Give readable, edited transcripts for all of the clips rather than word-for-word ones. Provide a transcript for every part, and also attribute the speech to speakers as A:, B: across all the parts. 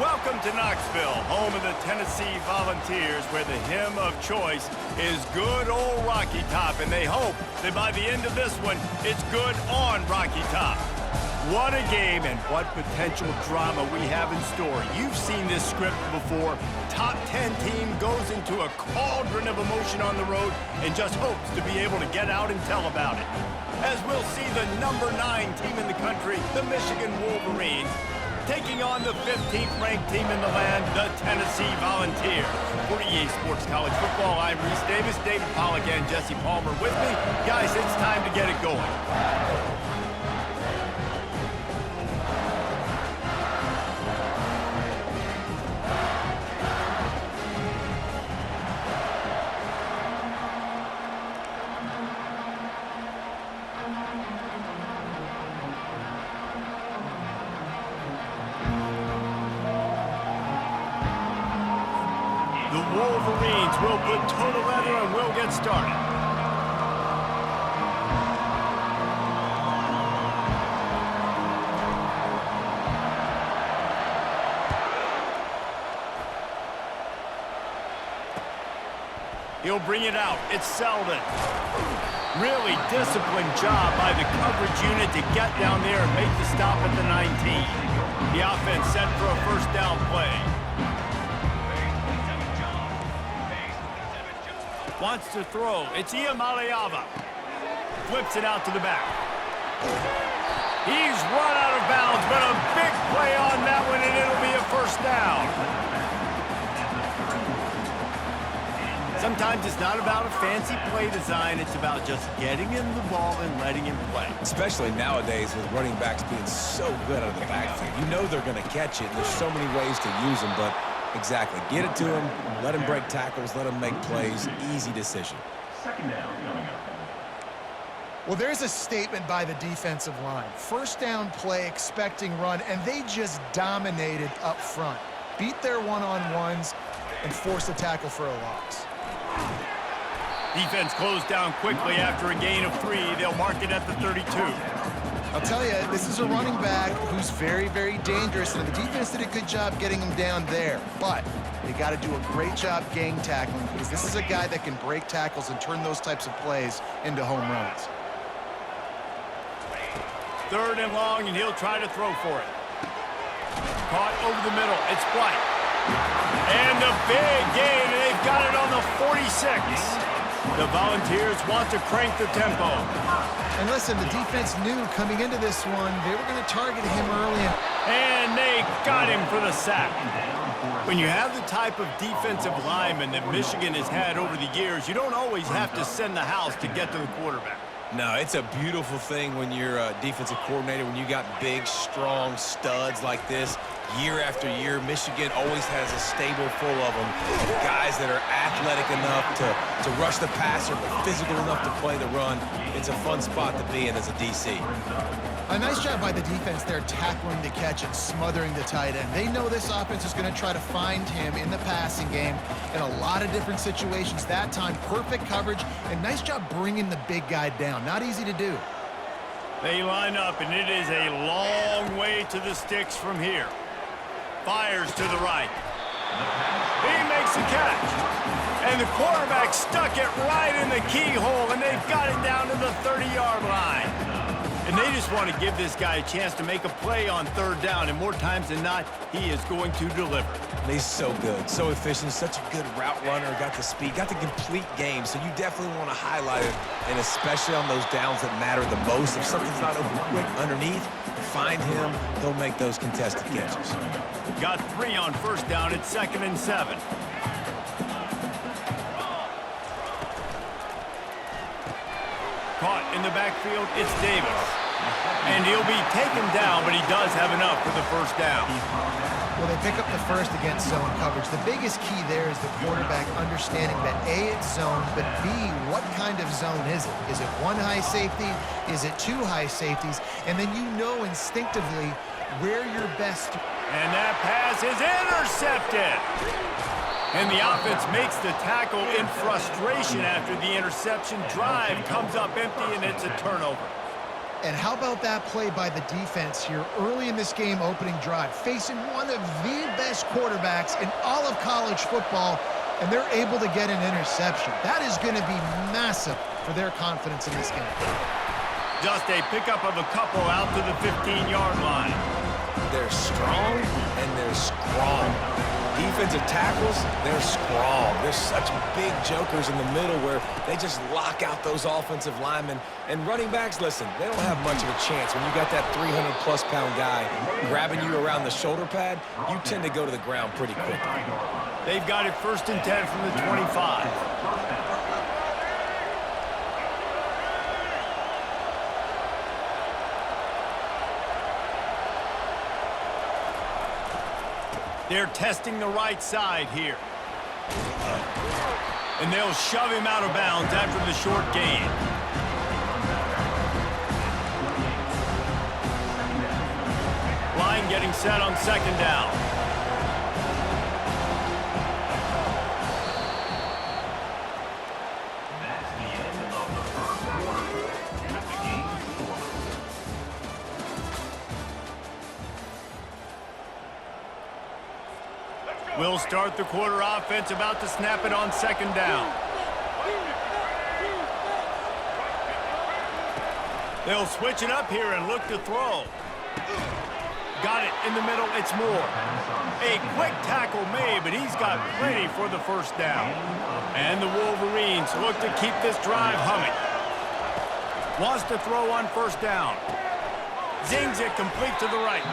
A: Welcome to Knoxville, home of the Tennessee Volunteers, where the hymn of choice is good old Rocky Top, and they hope that by the end of this one, it's good on Rocky Top. What a game and what potential drama we have in store. You've seen this script before. Top 10 team goes into a cauldron of emotion on the road and just hopes to be able to get out and tell about it. As we'll see the number 9 team in the country, the Michigan Wolverines, taking on the 15th ranked team in the land, the Tennessee Volunteers. For EA Sports College Football, I'm Reese Davis, David Pollack, and Jesse Palmer with me. Guys, it's time to get it going. Wolverines will put total leather and we'll get started. He'll bring it out. It's Selden. Really disciplined job by the coverage unit to get down there and make the stop at the 19. The offense set for a first down play. Wants to throw. It's Iamaleava. Flips it out to the back. He's run out of bounds, but a big play on that one, and it'll be a first down. Sometimes it's not about a fancy play design. It's about just getting him the ball and letting him play.
B: Especially nowadays with running backs being so good out of the backfield. You know they're going to catch it. There's so many ways to use them, but exactly. Get it to him, let him break tackles, let him make plays. Easy decision.
C: Second down coming up.
D: Well, there's a statement by the defensive line. First down play, expecting run, and they just dominated up front. Beat their one-on-ones and forced a tackle for a loss.
A: Defense closed down quickly after a gain of 3. They'll mark it at the 32.
D: I'll tell you, this is a running back who's very, very dangerous, and the defense did a good job getting him down there. But they got to do a great job gang tackling, because this is a guy that can break tackles and turn those types of plays into home runs.
A: 3rd and long, and he'll try to throw for it. Caught over the middle. It's White. And the big gain, and they've got it on the 46. The Volunteers want to crank the tempo.
D: And listen, the defense knew coming into this one, they were going to target him early.
A: And they got him for the sack. When you have the type of defensive lineman that Michigan has had over the years, you don't always have to send the house to get to the quarterback.
B: No, it's a beautiful thing when you're a defensive coordinator, when you got big, strong studs like this. Year after year, Michigan always has a stable full of them, guys that are athletic enough to rush the passer, but physical enough to play the run. It's a fun spot to be in as a DC.
D: A nice job by the defense there, tackling the catch and smothering the tight end. They know this offense is going to try to find him in the passing game in a lot of different situations. That time, perfect coverage, and nice job bringing the big guy down. Not easy to do.
A: They line up, and it is a long way to the sticks from here. Fires to the right. He makes the catch. And the quarterback stuck it right in the keyhole, and they've got it down to the 30-yard line. And they just want to give this guy a chance to make a play on 3rd down, and more times than not, he is going to deliver.
B: He's so good, so efficient, such a good route runner, got the speed, got the complete game, so you definitely want to highlight it, and especially on those downs that matter the most. If something's not open quick underneath, find him, he'll make those contested catches.
A: Got 3 on 1st down. It's 2nd and 7. Caught in the backfield, it's Davis. And he'll be taken down, but he does have enough for the 1st down.
D: Well, they pick up the first against zone coverage. The biggest key there is the quarterback understanding that A, it's zone, but B, what kind of zone is it? Is it 1 high safety? Is it 2 high safeties? And then you know instinctively where your best...
A: And that pass is intercepted. And the offense makes the tackle in frustration after the interception. Drive comes up empty, and it's a turnover.
D: And how about that play by the defense here early in this game opening drive, facing one of the best quarterbacks in all of college football, and they're able to get an interception. That is going to be massive for their confidence in this game.
A: Just a pickup of a couple out to the 15-yard line.
B: They're strong and they're strong. Defensive tackles, they're strong. There's such big jokers in the middle where they just lock out those offensive linemen. And running backs, listen, they don't have much of a chance. When you got that 300-plus pound guy grabbing you around the shoulder pad, you tend to go to the ground pretty quickly.
A: They've got it 1st and 10 from the 25. They're testing the right side here. And they'll shove him out of bounds after the short gain. Line getting set on 2nd down. We'll start the quarter offense, about to snap it on 2nd down. They'll switch it up here and look to throw. Got it in the middle, it's Moore. A quick tackle made, but he's got plenty for the 1st down. And the Wolverines look to keep this drive humming. Wants to throw on 1st down. Zings it complete to the right.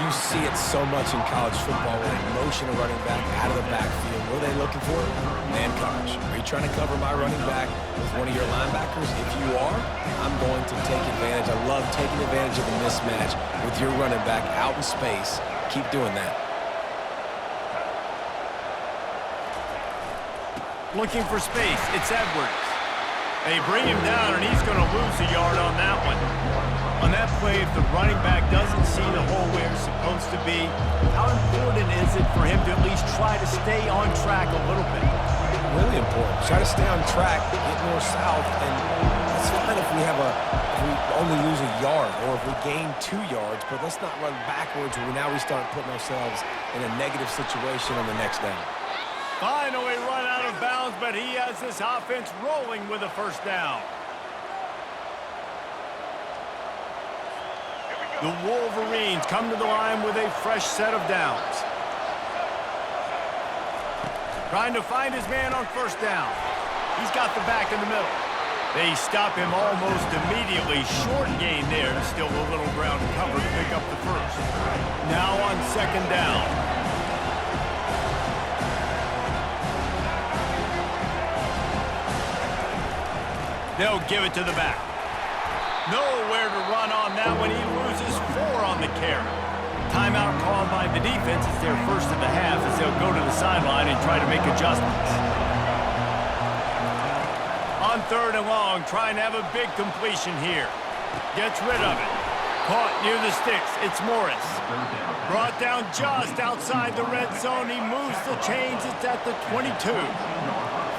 B: You see it so much in college football where they motion a running back out of the backfield. What are they looking for? Man coverage. Are you trying to cover my running back with one of your linebackers? If you are, I'm going to take advantage. I love taking advantage of the mismatch with your running back out in space. Keep doing that.
A: Looking for space. It's Edwards. They bring him down, and he's going to lose a yard on that one. On that play, if the running back doesn't see the hole where it's supposed to be, how important is it for him to at least try to stay on track a little bit?
B: Really important. Try to stay on track, get north south, and it's fine if we only lose a yard or if we gain 2 yards, but let's not run backwards where now we start putting ourselves in a negative situation on the next down.
A: Finally run out of bounds, but he has this offense rolling with a 1st down. The Wolverines come to the line with a fresh set of downs. Trying to find his man on 1st down. He's got the back in the middle. They stop him almost immediately. Short gain there. Still a little ground to cover to pick up the 1st. Now on 2nd down. They'll give it to the back. Nowhere to run on that one. He loses 4 on the carry. Timeout called by the defense. It's their 1st of the half as they'll go to the sideline and try to make adjustments. On 3rd and long, trying to have a big completion here. Gets rid of it. Caught near the sticks. It's Morris. Brought down just outside the red zone. He moves the chains. It's at the 22.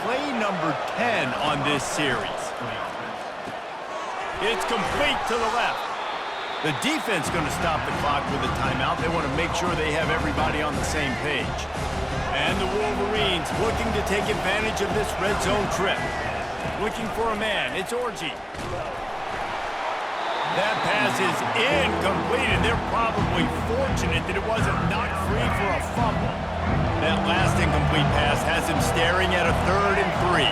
A: Play number 10 on this series. It's complete to the left. The defense going to stop the clock with a timeout. They want to make sure they have everybody on the same page. And the Wolverines looking to take advantage of this red zone trip. Looking for a man. It's Orji. That pass is incomplete, and they're probably fortunate that it wasn't knocked free for a fumble. That last incomplete pass has him staring at a 3rd and 3.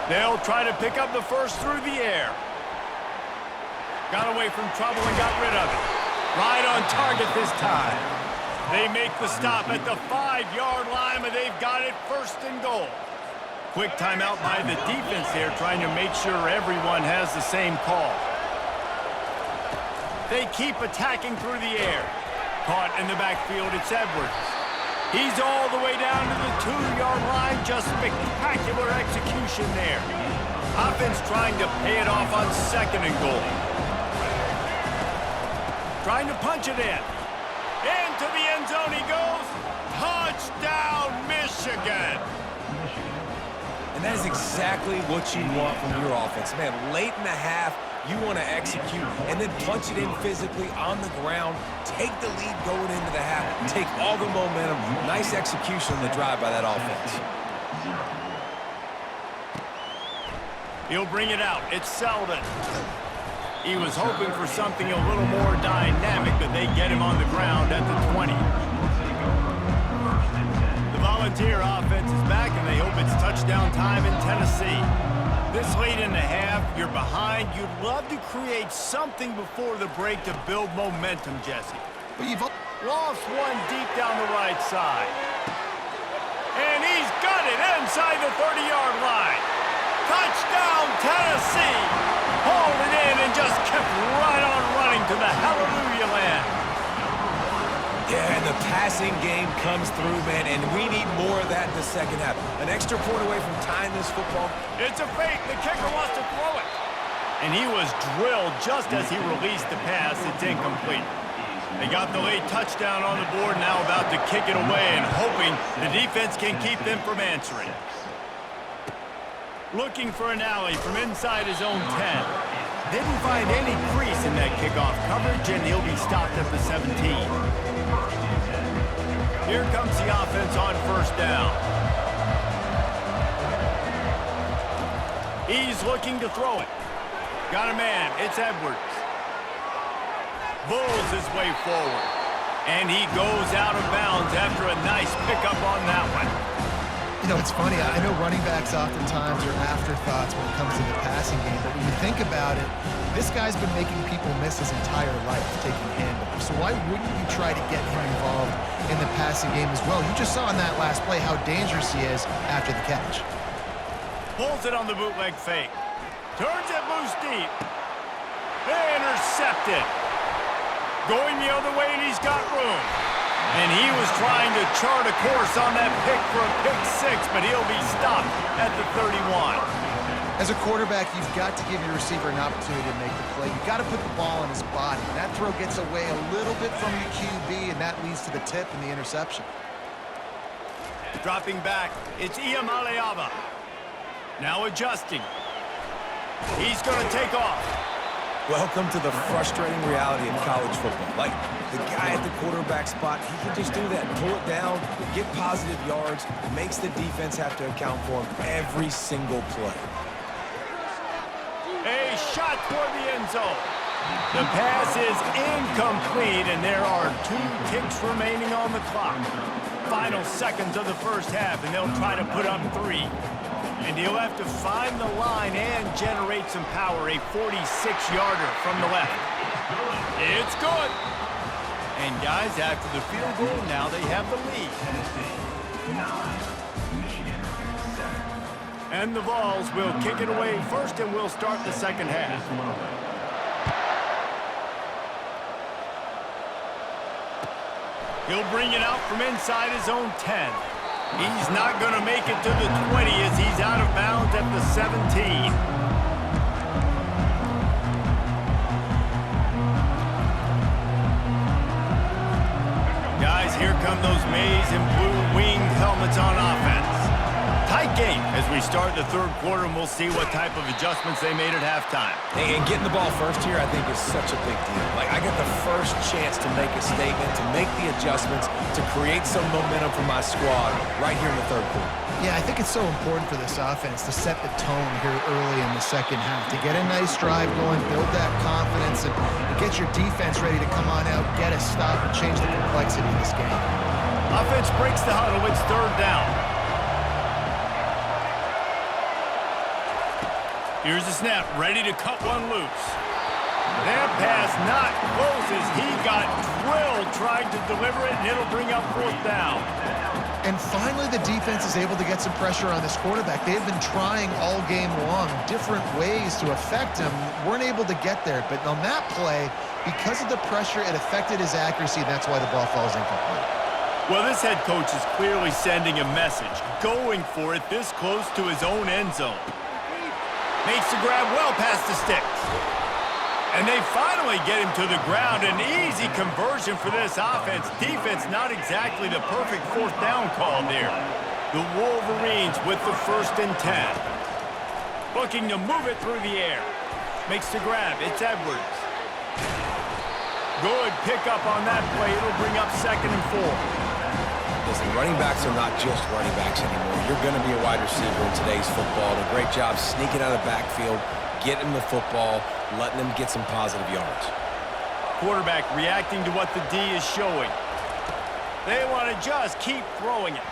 A: They'll try to pick up the 1st through the air. Got away from trouble and got rid of it. Right on target this time. They make the stop at the 5-yard line, but they've got it 1st and goal. Quick timeout by the defense there, trying to make sure everyone has the same call. They keep attacking through the air. Caught in the backfield, it's Edwards. He's all the way down to the 2-yard line. Just spectacular execution there. Offense trying to pay it off on 2nd and goal. Trying to punch it in. Into the end zone he goes. Touchdown, Michigan.
B: And that is exactly what you want from your offense. Man, late in the half, you want to execute and then punch it in physically on the ground, take the lead going into the half, take all the momentum. Nice execution on the drive by that offense.
A: He'll bring it out. It's Selden. He was hoping for something a little more dynamic, but they get him on the ground at the 20. The Volunteer offense is back, and they hope it's touchdown time in Tennessee. This late in the half, you're behind. You'd love to create something before the break to build momentum, Jesse.
D: But you've
A: Lofts one deep down the right side. And he's got it inside the 30-yard line. Touchdown, Tennessee! Hauled it in and just kept right on running to the hallelujah land.
B: Yeah, and the passing game comes through, man, and we need more of that in the second half. An extra point away from tying this football.
A: It's a fake. The kicker wants to throw it. And he was drilled just as he released the pass. It's incomplete. They got the late touchdown on the board, now about to kick it away and hoping the defense can keep them from answering. Looking for an alley from inside his own 10. Didn't find any crease in that kickoff coverage, and he'll be stopped at the 17. Here comes the offense on first down. He's looking to throw it. Got a man. It's Edwards. Bulls his way forward. And he goes out of bounds after a nice pickup on that one.
D: You know, it's funny. I know running backs oftentimes are afterthoughts when it comes to the passing game, but when you think about it, this guy's been making people miss his entire life taking handoffs. So why wouldn't you try to get him involved in the passing game as well? You just saw in that last play how dangerous he is after the catch.
A: Pulls it on the bootleg fake. Turns it loose deep. Intercepted. Going the other way, and he's got room. And he was trying to chart a course on that pick for a pick six, but he'll be stopped at the 31.
D: As a quarterback, you've got to give your receiver an opportunity to make the play. You've got to put the ball in his body. That throw gets away a little bit from your QB, and that leads to the tip and the interception.
A: Dropping back, it's Iamaleava. Now adjusting. He's going to take off.
B: Welcome to the frustrating reality of college football. Like, the guy at the quarterback spot, he can just do that. Pull it down, get positive yards, makes the defense have to account for him every single play.
A: A shot toward the end zone. The pass is incomplete, and there are 2 ticks remaining on the clock. Final seconds of the first half, and they'll try to put up 3. And he'll have to find the line and generate some power. A 46-yarder from the left. It's good. And guys, after the field goal, now they have the lead. And the Vols will kick it away first, and we'll start the second half. He'll bring it out from inside his own 10. He's not going to make it to the 20 as he's out of bounds at the 17. Guys, here come those maize and blue winged helmets on offense. Tight game as we start the third quarter, and we'll see what type of adjustments they made at halftime.
B: Hey, and getting the ball first here, I think, is such a big deal. Like, I get the first chance to make a statement, to make the adjustments, to create some momentum for my squad right here in the third quarter.
D: Yeah, I think it's so important for this offense to set the tone here early in the second half, to get a nice drive going, build that confidence, and get your defense ready to come on out, get a stop, and change the complexity of this game.
A: Offense breaks the huddle. It's third down. Here's the snap, ready to cut one loose. That pass not close as he got drilled trying to deliver it, and it'll bring up fourth down.
D: And finally, the defense is able to get some pressure on this quarterback. They've been trying all game long different ways to affect him. Weren't able to get there, but on that play, because of the pressure, it affected his accuracy, and that's why the ball falls incomplete.
A: Well, this head coach is clearly sending a message, going for it this close to his own end zone. Makes the grab well past the sticks. And they finally get him to the ground. An easy conversion for this offense. Defense not exactly the perfect fourth down call there. The Wolverines with the 1st and 10. Looking to move it through the air. Makes the grab. It's Edwards. Good pickup on that play. It'll bring up 2nd and 4.
B: Listen, running backs are not just running backs anymore. You're going to be a wide receiver in today's football. A great job sneaking out of the backfield, getting the football, letting them get some positive yards.
A: Quarterback reacting to what the D is showing. They want to just keep throwing it.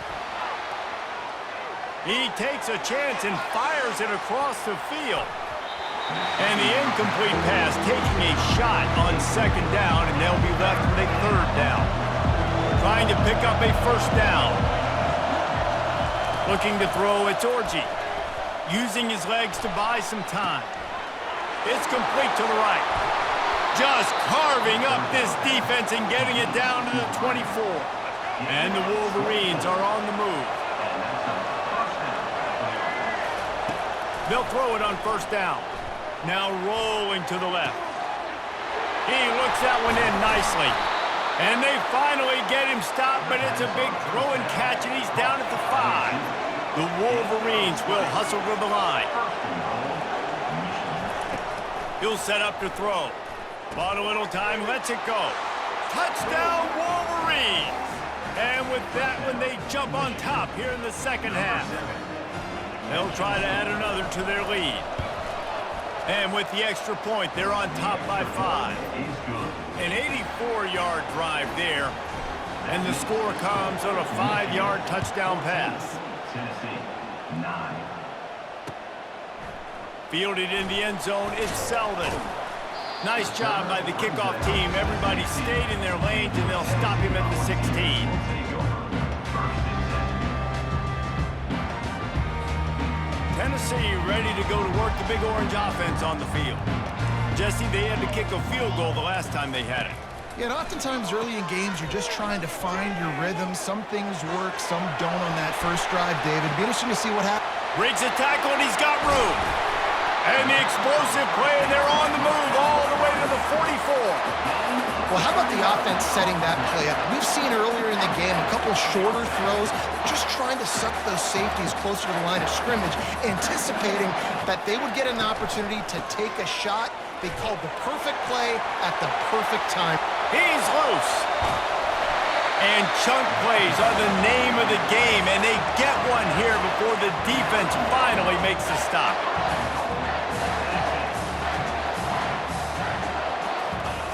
A: He takes a chance and fires it across the field. And the incomplete pass taking a shot on 2nd down, and they'll be left with a 3rd down. Trying to pick up a 1st down. Looking to throw, it's Orji. Using his legs to buy some time. It's complete to the right. Just carving up this defense and getting it down to the 24. And the Wolverines are on the move. They'll throw it on 1st down. Now rolling to the left. He looks that one in nicely. And they finally get him stopped, but it's a big throw and catch, and he's down at the 5. The Wolverines will hustle to the line. He'll set up to throw. Bought a little time, lets it go. Touchdown, Wolverines! And with that one, they jump on top here in the 2nd half. They'll try to add another to their lead. And with the extra point, they're on top by 5. An 84-yard drive there. And the score comes on a 5-yard touchdown pass.
C: Tennessee, 9.
A: Fielded in the end zone, it's Selden. Nice job by the kickoff team. Everybody stayed in their lanes, and they'll stop him at the 16. Tennessee ready to go to work the Big Orange offense on the field. Jesse, they had to kick a field goal the last time they had it.
D: Yeah, and oftentimes early in games, you're just trying to find your rhythm. Some things work, some don't on that first drive, David. Be interesting to see what happens.
A: Breaks a tackle, and he's got room. And the explosive play, and they're on the move all the way to the 44.
D: Well, how about the offense setting that play up? We've seen earlier in the game a couple shorter throws, just trying to suck those safeties closer to the line of scrimmage, anticipating that they would get an opportunity to take a shot. They called the perfect play at the perfect time.
A: He's loose. And chunk plays are the name of the game, and they get one here before the defense finally makes the stop.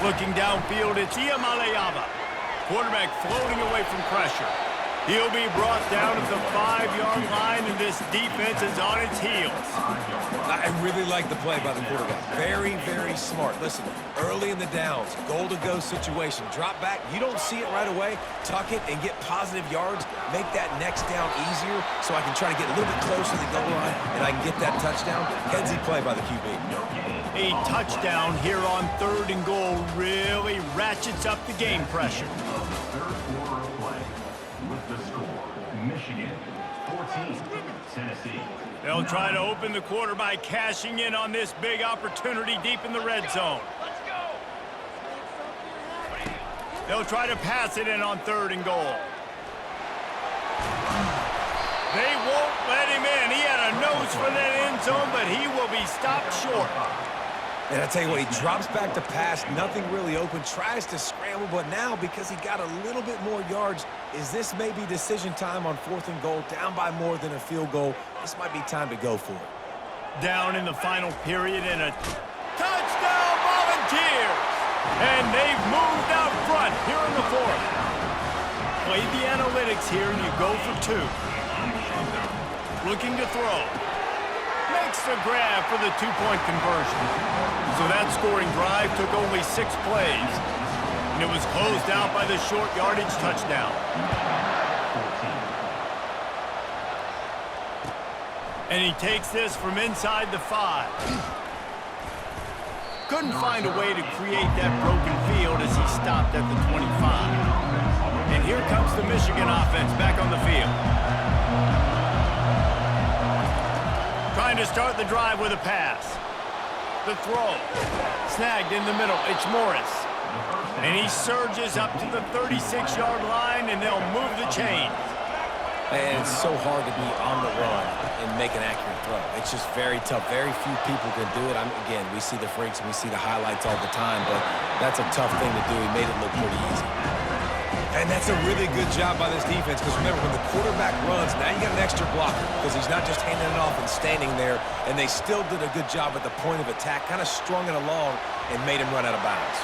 A: Looking downfield, it's Iamaleava. Quarterback floating away from pressure. He'll be brought down at the 5-yard line, and this defense is on its heels.
B: I really like the play by the quarterback. Very, very smart. Listen, early in the downs, goal-to-go situation. Drop back, you don't see it right away. Tuck it and get positive yards. Make that next down easier so I can try to get a little bit closer to the goal line and I can get that touchdown. Headsy play by the QB.
A: A touchdown here on 3rd and goal really ratchets up the game pressure.
C: Third quarter of play with the score, Michigan 14, Tennessee.
A: They'll try to open the quarter by cashing in on this big opportunity deep in the red zone. They'll try to pass it in on 3rd and goal. They won't let him in. He had a nose for that end zone, but he will be stopped short.
B: And I tell you what, he drops back to pass, nothing really open, tries to scramble, but now because he got a little bit more yards, is this maybe decision time on 4th and goal, down by more than a field goal? This might be time to go for it.
A: Down in the final period and a touchdown Volunteers! And they've moved out front here in the 4th. Play the analytics here and you go for 2. Looking to throw. Makes the grab for the 2-point conversion. So that scoring drive took only 6 plays. And it was closed out by the short yardage touchdown. And he takes this from inside the 5. Couldn't find a way to create that broken field as he stopped at the 25. And here comes the Michigan offense back on the field. Trying to start the drive with a pass. The throw. Snagged in the middle. It's Morris. And he surges up to the 36-yard line, and they'll move the chains.
B: And it's so hard to be on the run and make an accurate throw. It's just very tough. Very few people can do it. Again, we see the freaks and we see the highlights all the time, but that's a tough thing to do. He made it look pretty easy. And that's a really good job by this defense, because remember, when the quarterback runs, now you got an extra blocker, because he's not just handing it off and standing there, and they still did a good job at the point of attack, kind of strung it along and made him run out of bounds.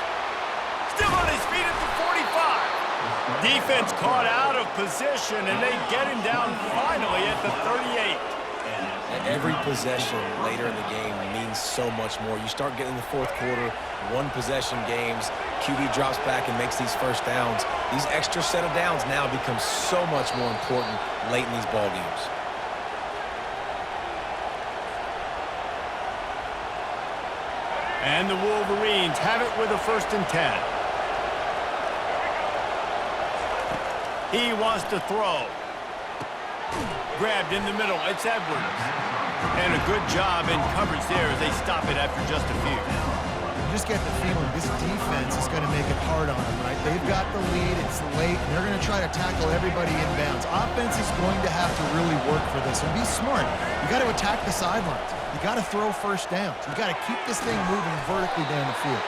A: Still on his feet at the 45. Defense caught out of position, and they get him down finally at the 38.
B: Every possession later in the game means so much more. You start getting in the fourth quarter, one-possession games, QB drops back and makes these first downs. These extra set of downs now become so much more important late in these ball games.
A: And the Wolverines have it with a 1st and 10. He wants to throw. Grabbed in the middle. It's Edwards. And a good job in coverage there as they stop it after just a few.
D: You just get the feeling this defense is going to make it hard on them, right? They've got the lead. It's late. And they're going to try to tackle everybody inbounds. Offense is going to have to really work for this. And be smart. You got to attack the sidelines. You got to throw first downs. You got to keep this thing moving vertically down the field.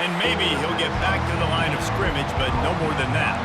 A: And maybe he'll get back to the line of scrimmage, but no more than that.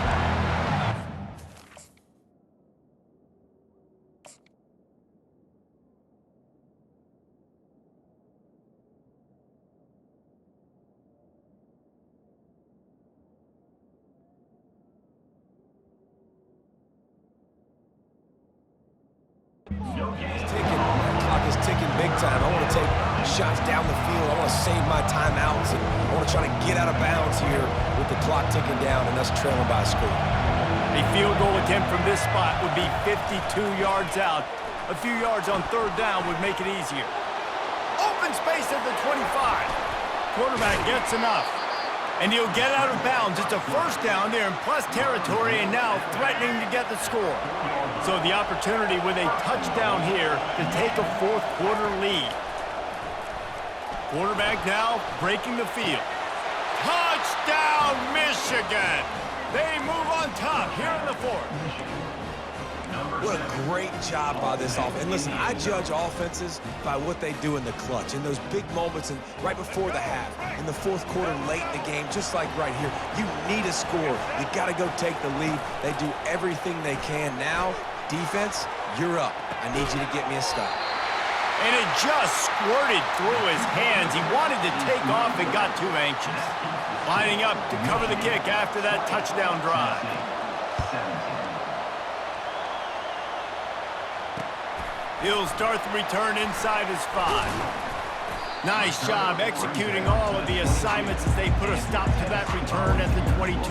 B: Shots down the field. I want to save my timeouts, and I want to try to get out of bounds here with the clock ticking down and us trailing by a score.
A: A field goal attempt from this spot would be 52 yards out. A few yards on 3rd down would make it easier. Open space at the 25. Quarterback gets enough. And he'll get out of bounds. It's a 1st down there in plus territory, and now threatening to get the score. So the opportunity with a touchdown here to take a 4th quarter lead. Quarterback now breaking the field. Touchdown, Michigan! They move on top here in the 4th.
B: What a great job by this offense. And listen, I judge offenses by what they do in the clutch, in those big moments and right before the half, in the 4th quarter, late in the game, just like right here. You need a score. You got to go take the lead. They do everything they can. Now, defense, you're up. I need you to get me a stop.
A: And it just squirted through his hands. He wanted to take off and got too anxious. Lining up to cover the kick after that touchdown drive. He'll start the return inside his 5. Nice job executing all of the assignments as they put a stop to that return at the 22.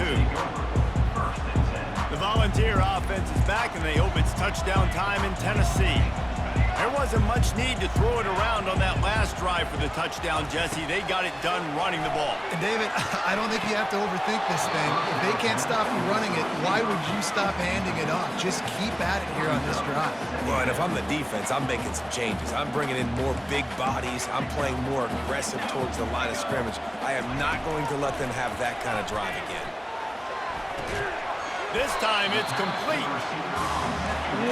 A: The Volunteer offense is back, and they hope it's touchdown time in Tennessee. There wasn't much need to throw it around on that last drive for the touchdown, Jesse. They got it done running the ball.
D: And David, I don't think you have to overthink this thing. If they can't stop you running it, why would you stop handing it off? Just keep at it here on this drive.
B: Well, and if I'm the defense, I'm making some changes. I'm bringing in more big bodies. I'm playing more aggressive towards the line of scrimmage. I am not going to let them have that kind of drive again.
A: This time it's complete.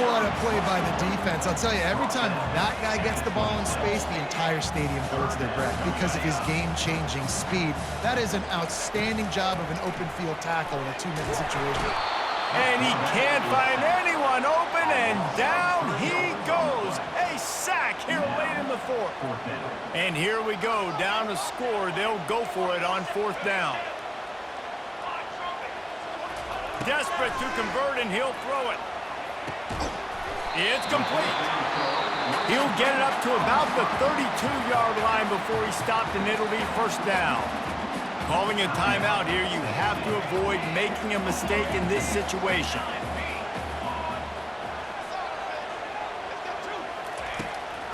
D: What a play by the defense. I'll tell you, every time that guy gets the ball in space, the entire stadium holds their breath because of his game-changing speed. That is an outstanding job of an open field tackle in a 2-minute situation.
A: And he can't find anyone open, and down he goes. A sack here late in the 4th. And here we go, down to score. They'll go for it on 4th down. Desperate to convert, and he'll throw it. It's complete. He'll get it up to about the 32-yard line before he stopped, and it'll be 1st down. Calling a timeout here, you have to avoid making a mistake in this situation.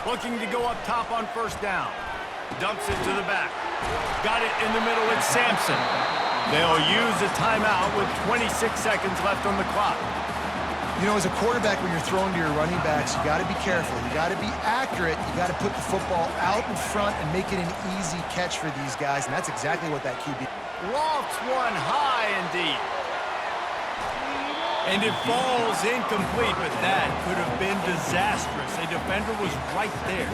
A: Looking to go up top on 1st down. Dumps it to the back. Got it in the middle, it's Sampson. They'll use a timeout with 26 seconds left on the clock.
D: You know, as a quarterback, when you're throwing to your running backs, you got to be careful. You got to be accurate. You got to put the football out in front and make it an easy catch for these guys, and that's exactly what that QB.
A: Lofts one high and deep. And it falls incomplete, but that could have been disastrous. A defender was right there.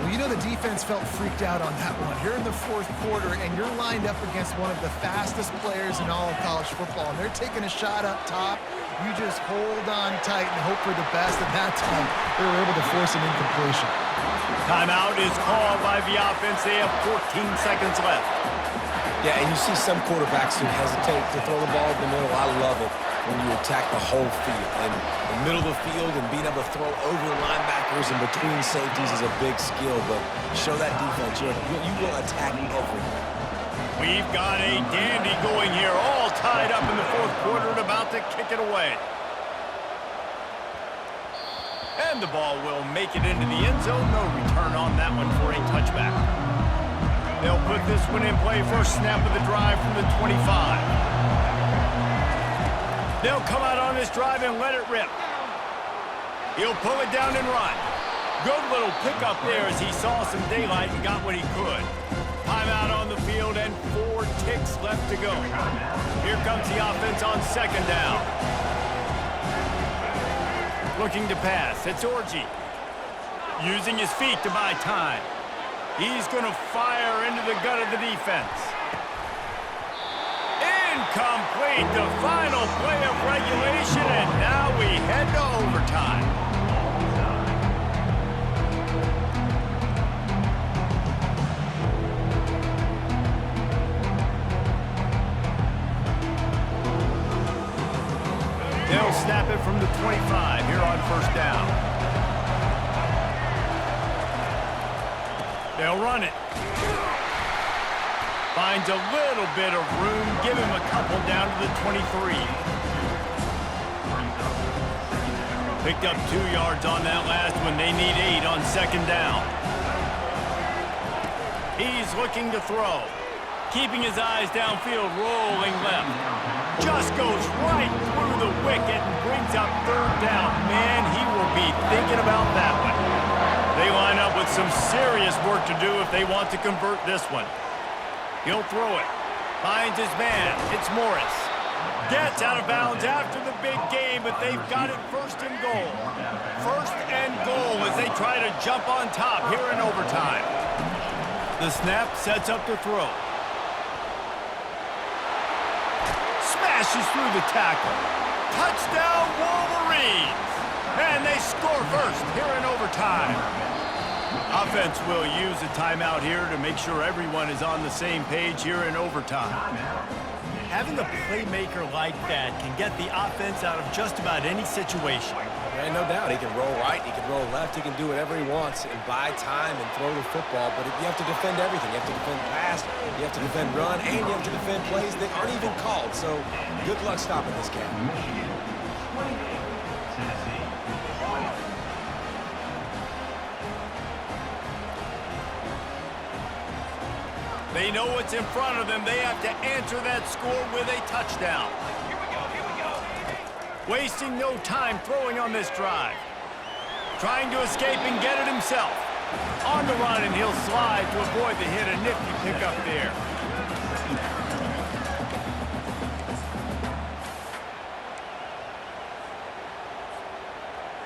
D: Well, you know the defense felt freaked out on that one. You're in the fourth quarter, and you're lined up against one of the fastest players in all of college football, and they're taking a shot up top. You just hold on tight and hope for the best, and that time they were able to force an incompletion.
A: Timeout is called by the offense. They have 14 seconds left.
B: Yeah, and you see some quarterbacks who hesitate to throw the ball in the middle. I love it when you attack the whole field. And the middle of the field and being able to throw over linebackers and between safeties is a big skill. But show that defense. You will attack everything.
A: We've got a dandy going here, all tied up in the fourth quarter and about to kick it away. And the ball will make it into the end zone. No return on that one for a touchback. They'll put this one in play. First snap of the drive from the 25. They'll come out on this drive and let it rip. He'll pull it down and run. Good little pickup there as he saw some daylight and got what he could. Timeout on the field and 4 ticks left to go. Here comes the offense on second down. Looking to pass. It's Orji. Using his feet to buy time. He's going to fire into the gut of the defense. Incomplete. The final play of regulation, and now we head to overtime. They'll snap it from the 25 here on first down. They'll run it. Finds a little bit of room. Give him a couple down to the 23. Picked up 2 yards on that last one. They need 8 on second down. He's looking to throw. Keeping his eyes downfield, rolling left. Just goes right through the wicket and brings up third down. Man, he will be thinking about that one. They line up with some serious work to do if they want to convert this one. He'll throw it. Finds his man. It's Morris. Gets out of bounds after the big game, but they've got it first and goal. First and goal as they try to jump on top here in overtime. The snap sets up the throw. Smashes through the tackle. Touchdown, Wolverines! And they score first here in overtime. Offense will use a timeout here to make sure everyone is on the same page here in overtime. Having a playmaker like that can get the offense out of just about any situation.
B: And no doubt, he can roll right, he can roll left, he can do whatever he wants and buy time and throw the football, but you have to defend everything. You have to defend pass, you have to defend run, and you have to defend plays that aren't even called. So good luck stopping this game.
C: Michigan, 28, Tennessee, 20.
A: They know what's in front of them. They have to answer that score with a touchdown. Wasting no time throwing on this drive. Trying to escape and get it himself. On the run, and he'll slide to avoid the hit. A nifty pickup there.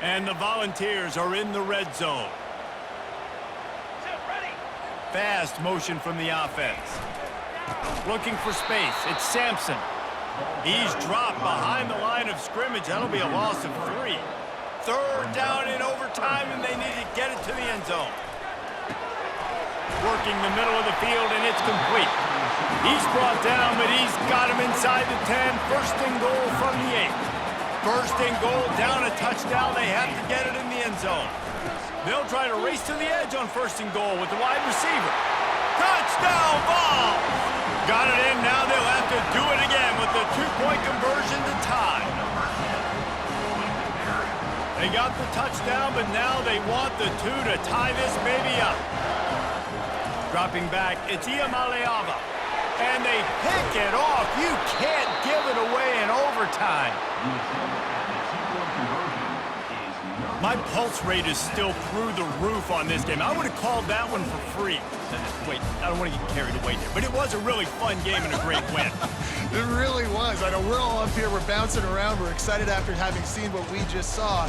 A: And the Volunteers are in the red zone. Fast motion from the offense. Looking for space. It's Sampson. He's dropped behind the line of scrimmage. That'll be a loss of 3. Third down in overtime, and they need to get it to the end zone. Working the middle of the field, and it's complete. He's brought down, but he's got him inside the 10. First and goal from the 8. First and goal, down a touchdown. They have to get it in the end zone. They'll try to race to the edge on first and goal with the wide receiver. Touchdown ball! Got it in, now they'll have to do it again with the 2-point conversion to tie. They got the touchdown, but now they want the 2 to tie this baby up. Dropping back, it's Iamaleava. And they pick it off. You can't give it away in overtime.
C: The attempt at the 2-point conversion is not
A: My pulse rate is still through the roof on this game. I would have called that one for free. Wait, I don't want to get carried away there, but it was a really fun game and a great win.
D: It really was. I know we're all up here, we're bouncing around, we're excited after having seen what we just saw.